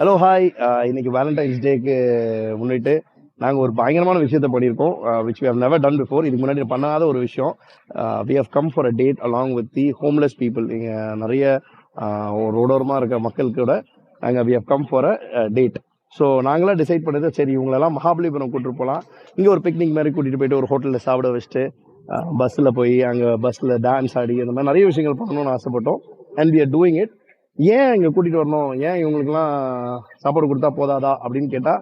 Hello hi. இன்னைக்கு Valentine's டேக்கு முன்னிட்டு நாங்கள் ஒரு பயங்கரமான விஷயத்த பண்ணியிருக்கோம், which we have never done before. இதுக்கு முன்னாடி பண்ணாத ஒரு விஷயம். We have come for a date along with the homeless people. இங்கே நிறைய ரோடோரமாக இருக்க மக்கள் கூட நாங்கள் we have come for a date. So நாங்களாம் டிசைட் பண்ணது, சரி இவங்களெல்லாம் மகாபலிபுரம் கூட்டிட்டு போகலாம், இங்கே ஒரு பிக்னிக் மாதிரி கூட்டிகிட்டு போயிட்டு ஒரு ஹோட்டலில் சாப்பிட வச்சுட்டு பஸ்ஸில் போய் அங்கே பஸ்ஸில் டான்ஸ் ஆடி அந்த மாதிரி நிறைய விஷயங்கள் பண்ணணும்னு ஆசைப்பட்டோம். And we are doing it. ஏன் இங்கே கூட்டிகிட்டு வரணும், ஏன் இவங்களுக்குலாம் சாப்பாடு கொடுத்தா போதாதா அப்படின்னு கேட்டால்,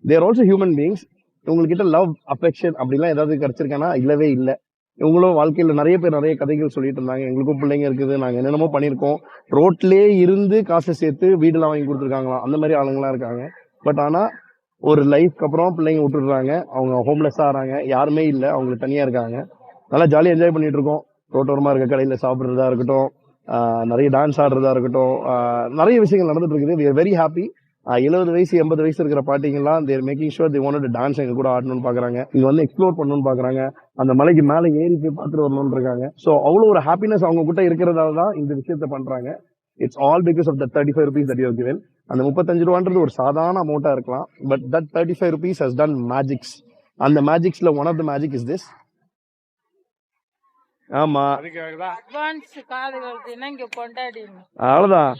தேர் ஆல்சோ ஹியூமன் பீயிங்ஸ். இவங்ககிட்ட லவ் அஃபெக்ஷன் அப்படிலாம் ஏதாவது கிடைச்சிருக்கானா? இல்லவே இல்லை. இவங்களும் வாழ்க்கையில் நிறைய பேர் நிறைய கதைகள் சொல்லிட்டு இருந்தாங்க, எங்களுக்கும் பிள்ளைங்க இருக்குது, நாங்கள் என்னென்னமோ பண்ணியிருக்கோம், ரோட்லேயே இருந்து காசை சேர்த்து வீடெல்லாம் வாங்கி கொடுத்துருக்காங்களாம், அந்த மாதிரி ஆளுங்களாம் இருக்காங்க. பட் ஆனால் ஒரு லைஃப்க்கு அப்புறம் பிள்ளைங்க விட்டுடுறாங்க, அவங்க ஹோம்லெஸ்ஸாக ஆகிறாங்க, யாருமே இல்லை, அவங்களுக்கு தனியாக இருக்காங்க. நல்லா ஜாலியாக என்ஜாய் பண்ணிட்டு இருக்கோம். ரோட்டோரமாக இருக்க கடையில் சாப்பிட்றதா இருக்கட்டும், நிறைய டான்ஸ் ஆடுறதா இருக்கட்டும், நிறைய விஷயங்கள் நடந்துட்டு இருக்குது. We are very happy. 70 வயசு 80 வயசு இருக்கிற பாட்டிங்கெல்லாம் their making sure they wanted to dance, எங்க கூட ஆடணும்னு பார்க்குறாங்க, இங்கே வந்து எக்ஸ்ப்ளோர் பண்ணணும்னு பார்க்குறாங்க, அந்த மலைக்கு மேலே ஏறி போய் பார்த்துட்டு வரணும்னு இருக்காங்க. ஸோ அவ்வளோ ஒரு ஹாப்பினஸ் அவங்க கிட்ட இருக்கிறதால தான் இந்த விஷயத்த பண்ணுறாங்க. It's all because of the 35 rupees that you have given. அந்த 35 ரூபான்றது ஒரு சாதாரண அமௌண்ட்டாக இருக்கலாம், but that 35 rupees has done magics. அந்த மேஜிக்ஸில் one of the magic is this. ஆமா, அட்வான்ஸ் காது வருதுன்னா இங்க கொண்டாடி அவ்வளோதான்.